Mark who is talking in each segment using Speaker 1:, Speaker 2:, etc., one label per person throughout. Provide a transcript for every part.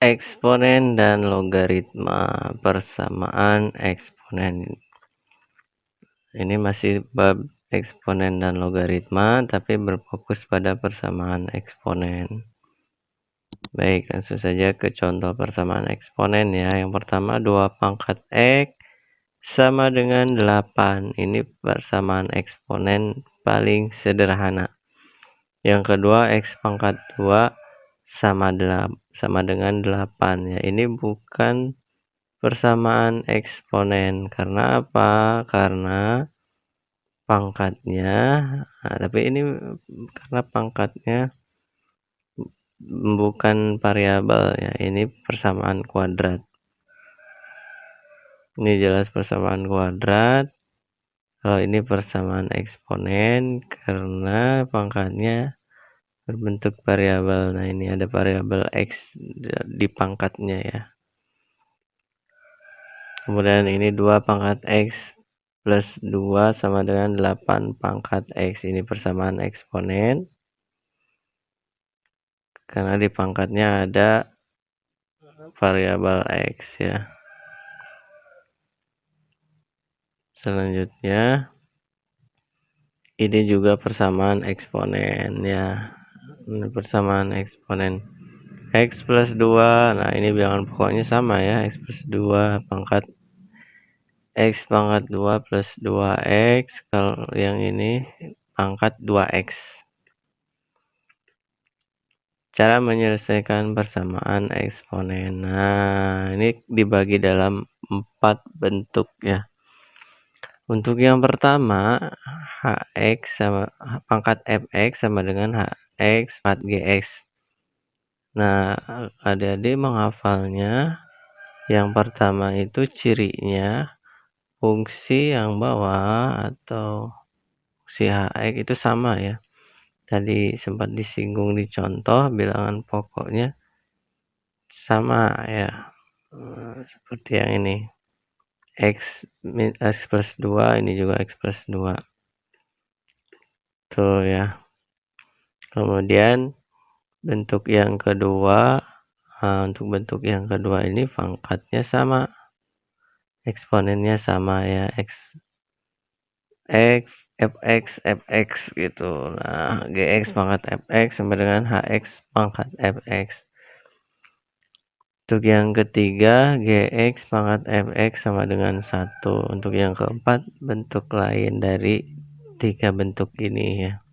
Speaker 1: Eksponen dan logaritma, persamaan eksponen. Ini masih bab eksponen dan logaritma, tapi berfokus pada persamaan eksponen. Baik, langsung saja ke contoh persamaan eksponen ya. Yang pertama 2 pangkat X sama dengan 8. Ini persamaan eksponen paling sederhana. Yang kedua X pangkat 2 sama dengan 8 ya. Ini bukan persamaan eksponen. Karena apa? Karena pangkatnya, tapi ini karena pangkatnya bukan variabel ya, ini persamaan kuadrat. Ini jelas persamaan kuadrat. Kalau ini persamaan eksponen karena pangkatnya berbentuk variabel. Nah, ini ada variabel X di pangkatnya ya. Kemudian ini 2 pangkat X plus 2 sama dengan 8 pangkat X. Ini persamaan eksponen. Karena di pangkatnya ada variabel X ya. Selanjutnya ini juga persamaan eksponen ya. Ini persamaan eksponen X plus 2. Nah, ini bilangan pokoknya sama ya. X plus 2 pangkat X pangkat 2 plus 2X. Kalau yang ini pangkat 2X. Cara menyelesaikan persamaan eksponen. Nah, ini dibagi dalam 4 bentuk ya. Untuk yang pertama, pangkat fx sama dengan hx pangkat gx. Nah, adik-adik menghafalnya. Yang pertama itu cirinya fungsi yang bawah atau fungsi hx itu sama ya. Tadi sempat disinggung di contoh, bilangan pokoknya sama ya. Seperti yang ini. X plus 2, ini juga X plus 2. Tuh ya. Kemudian bentuk yang kedua, untuk bentuk yang kedua ini pangkatnya sama, eksponennya sama ya, fx gitu. Nah, gx pangkat fx sama dengan hx pangkat fx. Untuk yang ketiga, gx pangkat fx sama dengan 1. Untuk yang keempat, bentuk lain dari 3 bentuk ini ya.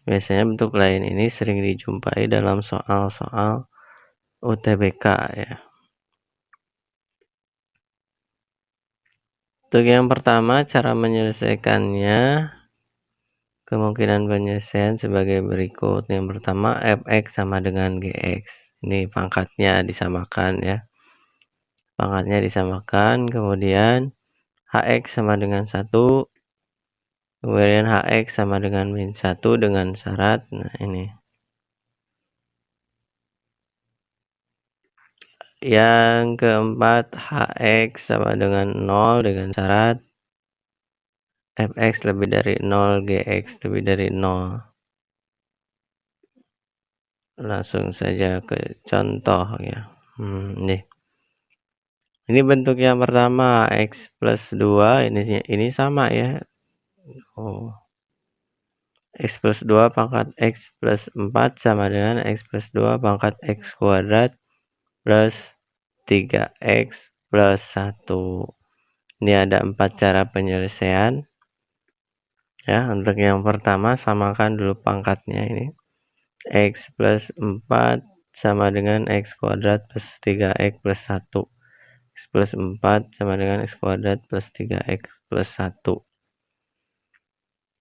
Speaker 1: Biasanya bentuk lain ini sering dijumpai dalam soal-soal UTBK ya. Untuk yang pertama, cara menyelesaikannya, kemungkinan penyelesaian sebagai berikut. Yang pertama, fx sama dengan gx. Ini pangkatnya disamakan ya. Pangkatnya disamakan, kemudian hx sama dengan 1, kemudian hx sama dengan min 1 dengan syarat. Nah, ini. Yang keempat, hx sama dengan 0 dengan syarat fx lebih dari 0, gx lebih dari 0. Langsung saja ke contoh ya. Ini bentuk yang pertama, X plus 2, ini sama ya. X plus 2 pangkat X plus 4 sama dengan X plus 2 pangkat X kuadrat plus 3X plus 1. Ini ada 4 cara penyelesaian. Ya, untuk yang pertama samakan dulu pangkatnya ini. X plus 4 sama dengan X kuadrat plus 3X plus 1. X plus 4 sama dengan X kuadrat plus 3X plus 1.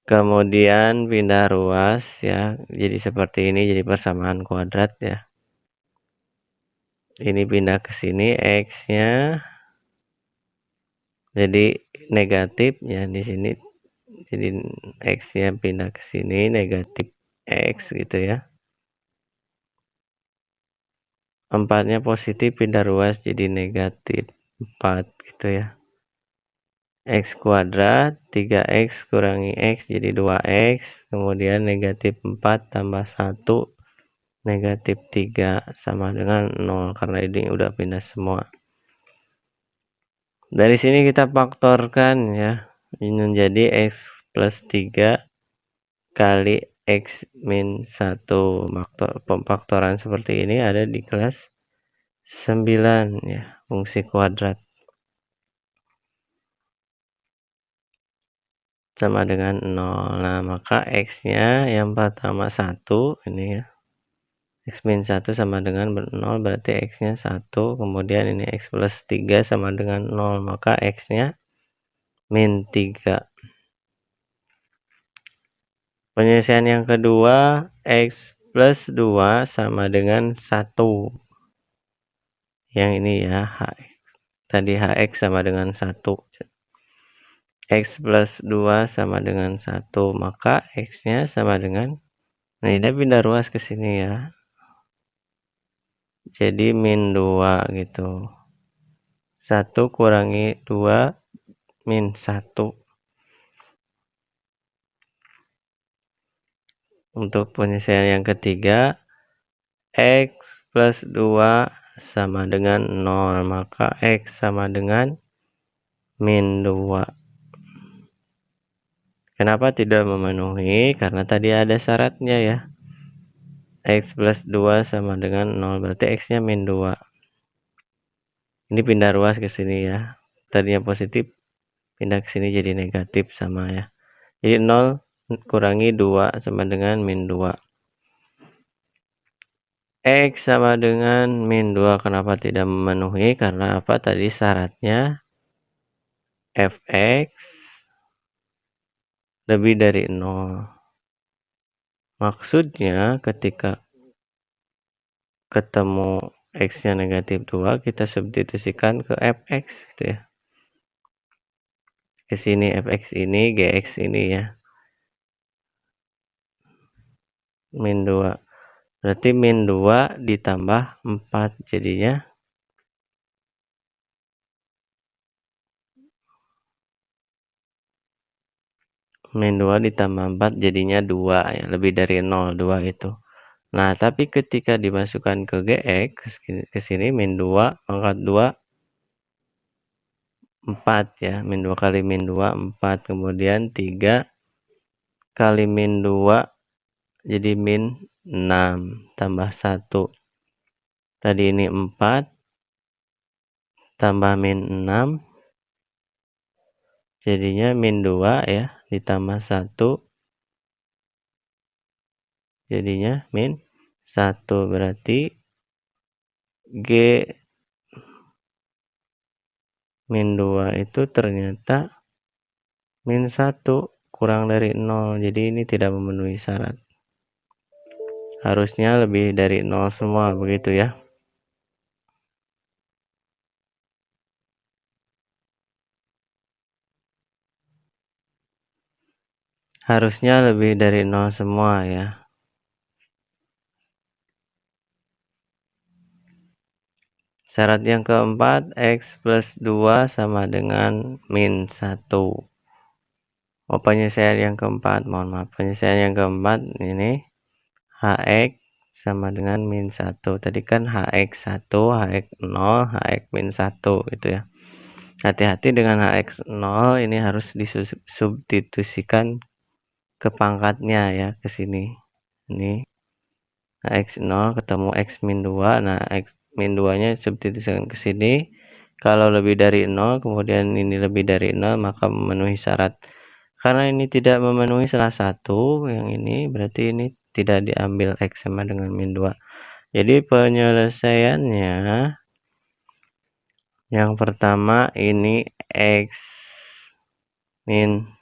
Speaker 1: Kemudian pindah ruas ya. Jadi seperti ini, jadi persamaan kuadrat ya. Ini pindah ke sini, X-nya jadi negatif ya di sini. Jadi X-nya pindah ke sini, negatif X gitu ya. 4-nya positif, pindah ruas jadi negatif 4 gitu ya. X kuadrat 3X kurangi X jadi 2X, kemudian negatif 4 tambah 1 negatif 3 sama dengan 0 karena ini udah pindah semua. Dari sini kita faktorkan ya, ini menjadi x plus 3 kali x min 1. Pemfaktoran seperti ini ada di kelas 9 ya, fungsi kuadrat. Sama dengan 0. Nah, maka x-nya yang pertama 1 ini ya. X min 1 sama dengan 0, berarti x-nya 1. Kemudian ini x plus 3 sama dengan 0, maka x-nya min 3. Penyelesaian yang kedua, x plus 2 sama dengan 1. Yang ini ya, tadi hx sama dengan 1. X plus 2 sama dengan 1, maka x-nya sama dengan, nah ini pindah ruas ke sini ya. Jadi min 2 gitu. 1 kurangi 2 min 1. Untuk penyelesaian yang ketiga, x plus 2 sama dengan 0, maka x sama dengan min 2. Kenapa tidak memenuhi? Karena tadi ada syaratnya ya. X plus 2 sama dengan 0, berarti x-nya min 2. Ini pindah ruas ke sini ya. Tadinya positif, pindah ke sini jadi negatif sama ya. Jadi 0 kurangi 2 sama dengan min 2. X sama dengan min 2. Kenapa tidak memenuhi? Karena apa? Tadi syaratnya fx lebih dari 0. Maksudnya ketika ketemu x-nya negatif 2, kita substitusikan ke fx gitu ya. Ke sini fx ini, gx ini ya. Min 2. Berarti min 2 ditambah 4 jadinya min 2 ditambah 4 jadinya 2 ya, lebih dari 0, 2 itu. Nah, tapi ketika dimasukkan ke gx ke sini min 2 pangkat 2 4 ya, min 2 kali min 2 4, kemudian 3 kali min 2 jadi min 6 tambah 1. Tadi ini 4 tambah min 6 jadinya min 2 ya, ditambah 1 jadinya min 1. Berarti G min 2 itu ternyata min 1 kurang dari 0. Jadi ini tidak memenuhi syarat. Harusnya lebih dari 0 semua begitu ya. Harusnya lebih dari 0 semua ya. Syarat yang keempat, x plus 2 sama dengan min 1. Oh, penyelesaian yang keempat, mohon maaf. Penyelesaian yang keempat ini hx sama dengan min 1. Tadi kan hx 1, hx 0, hx min 1 gitu ya. Hati-hati dengan hx 0 ini harus disubstitusikan ke pangkatnya ya, ke sini. Ini hx 0 ketemu x min 2. Nah, x min 2-nya substitusikan ke sini. Kalau lebih dari 0, kemudian ini lebih dari 0, maka memenuhi syarat. Karena ini tidak memenuhi salah satu, yang ini berarti ini tidak diambil x sama dengan min 2. Jadi penyelesaiannya yang pertama ini x min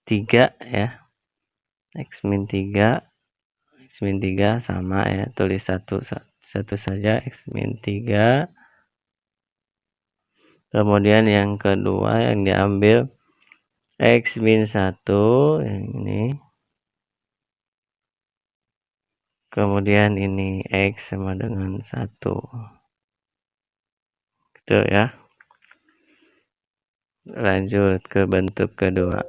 Speaker 1: 3 ya. X min 3 sama ya, tulis satu saja x min 3. Kemudian yang kedua yang diambil x min 1 yang ini. Kemudian ini x sama dengan 1. Gitu ya. Lanjut ke bentuk kedua.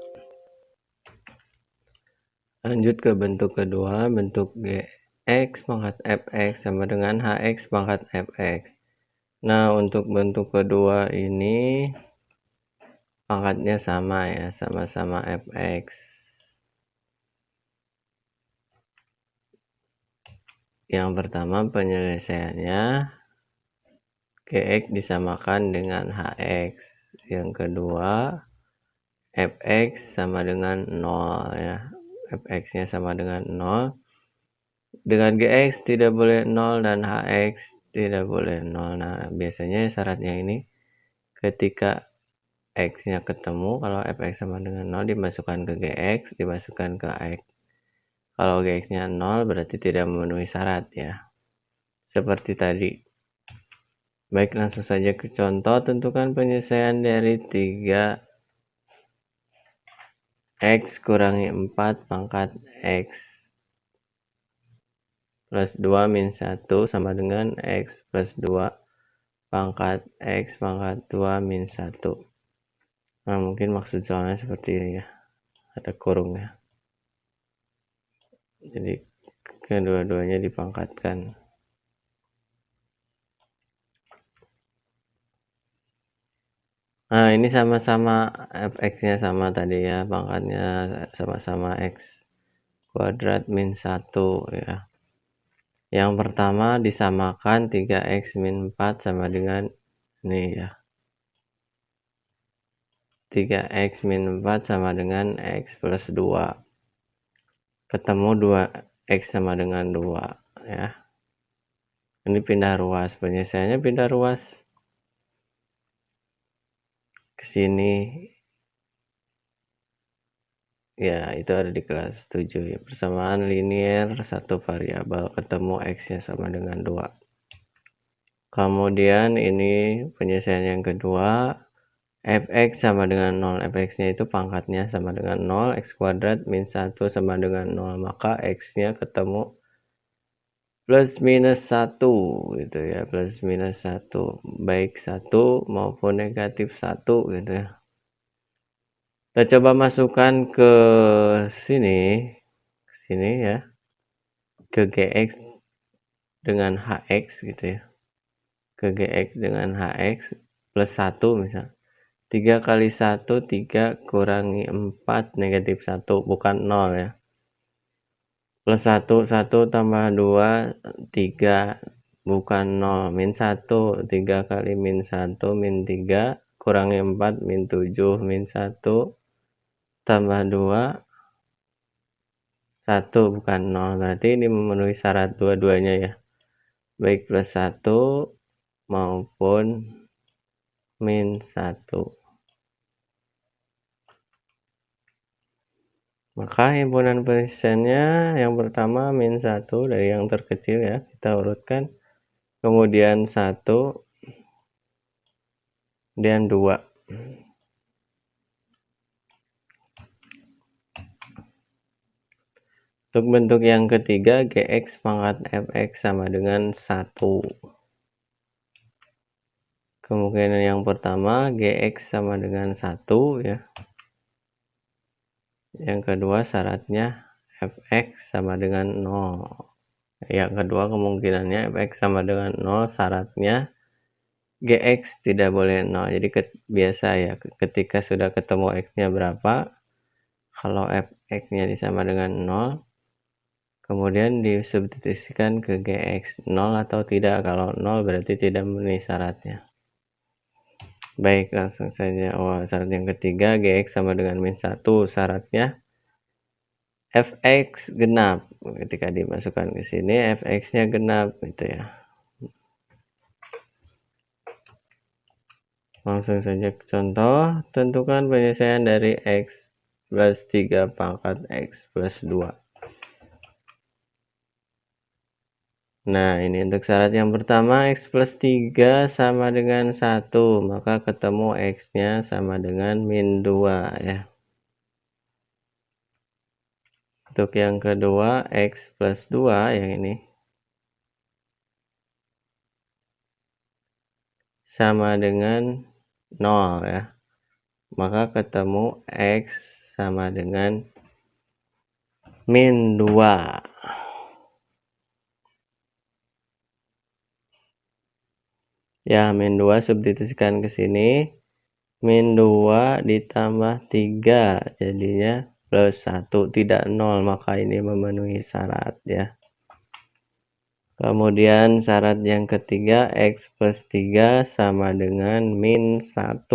Speaker 1: Lanjut ke bentuk kedua, bentuk G. X pangkat fx sama dengan hx pangkat fx. Nah, untuk bentuk kedua ini pangkatnya sama ya, sama-sama fx. Yang pertama penyelesaiannya Gx disamakan dengan Hx. Yang kedua Fx sama dengan 0 ya. Fx-nya sama dengan 0. Dengan Gx tidak boleh 0 dan Hx tidak boleh 0. Nah, biasanya syaratnya ini ketika X-nya ketemu, kalau Fx sama dengan 0 dimasukkan ke Gx, dimasukkan ke X. Kalau Gx-nya 0 berarti tidak memenuhi syarat ya. Seperti tadi. Baik, langsung saja ke contoh. Tentukan penyelesaian dari 3 X kurangi 4 pangkat X plus 2 min 1 sama dengan X plus 2 pangkat X pangkat 2 min 1. Nah, mungkin maksud soalnya seperti ini ya. Ada kurungnya. Jadi, kedua-duanya dipangkatkan. Nah, ini sama-sama fx-nya sama tadi ya, pangkatnya sama-sama x kuadrat min 1 ya. Yang pertama disamakan 3x min 4 sama dengan ini ya. 3x min 4 sama dengan x plus 2. Ketemu 2x sama dengan 2 ya. Ini pindah ruas, penyelesaiannya pindah ruas ke sini. Ya, itu ada di kelas 7 ya. Persamaan linier satu variabel, ketemu x-nya sama dengan 2. Kemudian ini penyelesaian yang kedua, fx sama dengan 0. Fx-nya itu pangkatnya sama dengan 0, x kuadrat min 1 sama dengan 0. Maka x-nya ketemu plus minus 1 gitu ya, plus minus 1, baik 1 maupun negatif 1 gitu ya. Kita coba masukkan ke sini ya, ke Gx dengan Hx gitu ya, ke Gx dengan Hx plus 1 misal. 3 kali 1, 3 kurangi 4 negatif 1, bukan 0 ya. Plus 1, 1 tambah 2, 3, bukan 0, min 1, 3 kali min 1, min 3, kurangi 4, min 7, min 1, tambah 2, 1, bukan 0. Berarti ini memenuhi syarat dua-duanya ya. Baik plus 1 maupun min 1. Maka himpunan penyelesaiannya yang pertama min 1 dari yang terkecil ya, kita urutkan. Kemudian 1 dan 2. Untuk bentuk yang ketiga, Gx pangkat Fx sama dengan 1. Kemungkinan yang pertama, Gx sama dengan 1 ya. Yang kedua syaratnya Fx sama dengan 0. Yang kedua kemungkinannya Fx sama dengan 0, syaratnya Gx tidak boleh 0. Jadi biasa ya, ketika sudah ketemu x-nya berapa, kalau Fx-nya sama dengan 0, kemudian disubstitusikan ke Gx 0 atau tidak. Kalau 0 berarti tidak memenuhi syaratnya. Baik, langsung saja. Syarat yang ketiga, Gx sama dengan min 1. Syaratnya Fx genap. Ketika dimasukkan ke sini, Fx-nya genap gitu ya. Langsung saja ke contoh. Tentukan penyelesaian dari x plus 3 pangkat x plus 2. Nah, ini untuk syarat yang pertama, x plus 3 sama dengan 1. Maka ketemu x-nya sama dengan min 2 ya. Untuk yang kedua, x plus 2 yang ini sama dengan 0 ya. Maka ketemu x sama dengan min 2. Ya, min 2 substitusikan ke sini. Min 2 ditambah 3 jadinya plus 1, tidak 0, maka ini memenuhi syarat ya. Kemudian syarat yang ketiga, X plus 3 sama dengan min 1.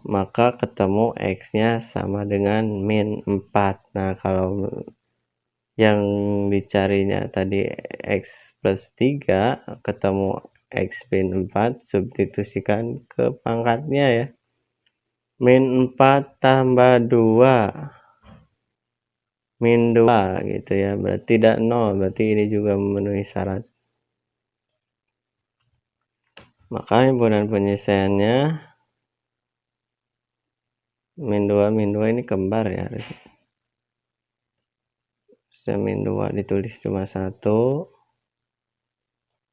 Speaker 1: Maka ketemu X-nya sama dengan min 4. Nah, kalau yang dicarinya tadi X plus 3, ketemu X min 4, substitusikan ke pangkatnya ya. Min 4 tambah 2. Min 2 gitu ya, berarti tidak 0, berarti ini juga memenuhi syarat. Maka himpunan penyelesaiannya min 2 ini kembar ya harusnya. Min 2 ditulis cuma 1.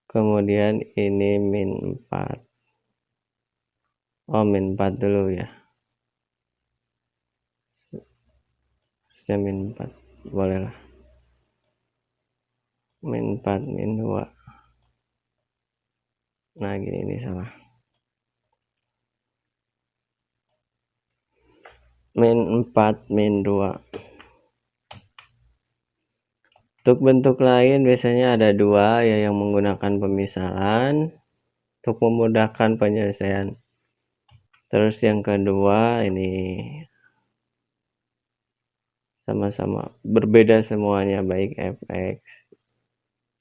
Speaker 1: Kemudian ini min 4. Oh, min 4 dulu ya. Min 4. Boleh lah. Min 4, min 2. Nah, gini ini salah. Min 4, min 2. Untuk bentuk lain biasanya ada 2 ya, yang menggunakan pemisahan untuk memudahkan penyelesaian. Terus yang kedua ini sama-sama berbeda semuanya, baik fx.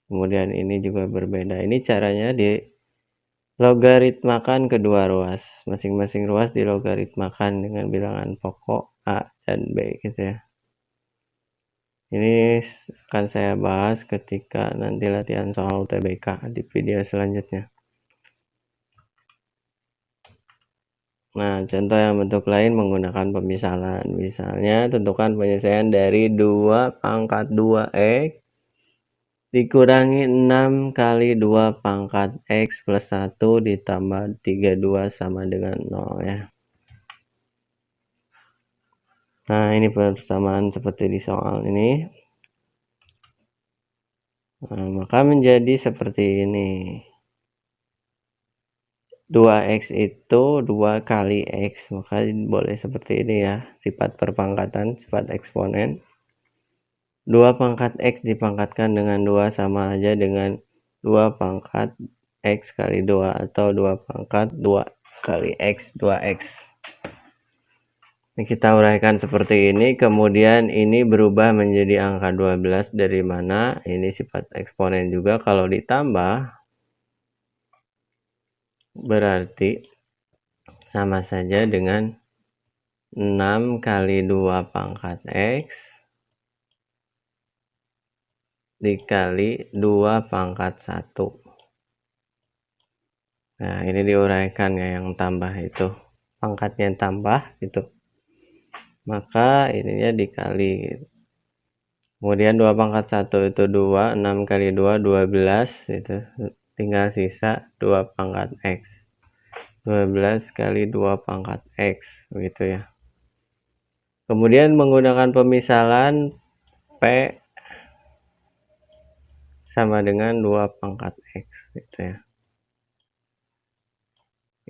Speaker 1: Kemudian ini juga berbeda. Ini caranya di logaritmakan kedua ruas. Masing-masing ruas dilogaritmakan dengan bilangan pokok A dan B gitu ya. Ini akan saya bahas ketika nanti latihan soal UTBK di video selanjutnya. Nah, contoh yang bentuk lain menggunakan pemisahan. Misalnya, tentukan penyelesaian dari 2 pangkat 2x dikurangi 6 kali 2 pangkat x plus 1 ditambah 32 sama dengan 0 ya. Nah, ini persamaan seperti di soal ini. Nah, maka menjadi seperti ini. 2x itu 2 kali x, maka boleh seperti ini ya, sifat perpangkatan, sifat eksponen. 2 pangkat x dipangkatkan dengan 2 sama aja dengan 2 pangkat x kali 2 atau 2 pangkat 2 kali x 2x. Ini kita uraikan seperti ini, kemudian ini berubah menjadi angka 12 dari mana? Ini sifat eksponen juga, kalau ditambah berarti sama saja dengan 6 kali 2 pangkat x dikali 2 pangkat 1. Nah, ini diuraikan ya, yang tambah itu. Pangkatnya tambah gitu. Maka ininya dikali. Kemudian 2 pangkat 1 itu 2, 6 kali 2, 12 itu. Tinggal sisa 2 pangkat x. 12 kali 2 pangkat x, begitu ya. Kemudian menggunakan pemisalan P sama dengan 2 pangkat x, gitu ya.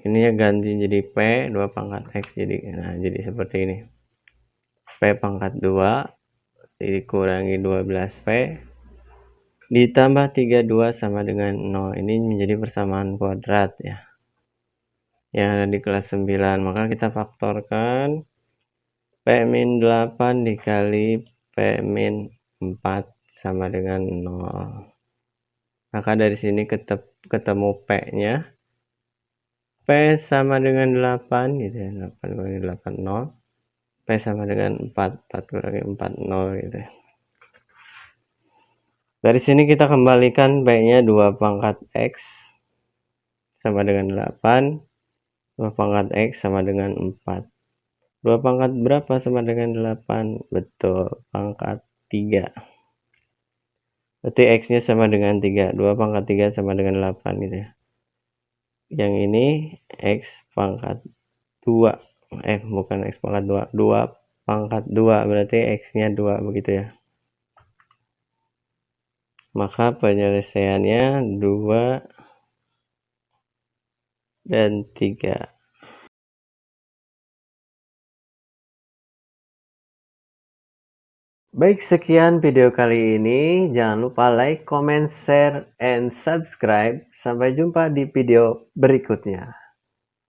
Speaker 1: Ini ya ganti jadi P, 2 pangkat x, jadi seperti ini. P pangkat 2 dikurangi 12P ditambah 32 sama dengan 0. Ini menjadi persamaan kuadrat ya, yang ada di kelas 9. Maka kita faktorkan P-8 dikali P-4 sama dengan 0. Maka dari sini ketemu P-nya. P sama dengan 8 gitu ya. 8 kurangi 8, 0. P sama dengan 4, 4 kurangi 4, 0 gitu ya. Dari sini kita kembalikan P-nya 2 pangkat X sama dengan 8. 2 pangkat X sama dengan 4. 2 pangkat berapa sama dengan 8? Betul, pangkat 3. Berarti X-nya sama dengan 3. 2 pangkat 3 sama dengan 8 gitu ya. Yang ini X pangkat 2. Bukan X pangkat 2. 2 pangkat 2, berarti X-nya 2 begitu ya. Maka penyelesaiannya 2 dan 3. Baik, sekian video kali ini. Jangan lupa like, comment, share, and subscribe. Sampai jumpa di video berikutnya.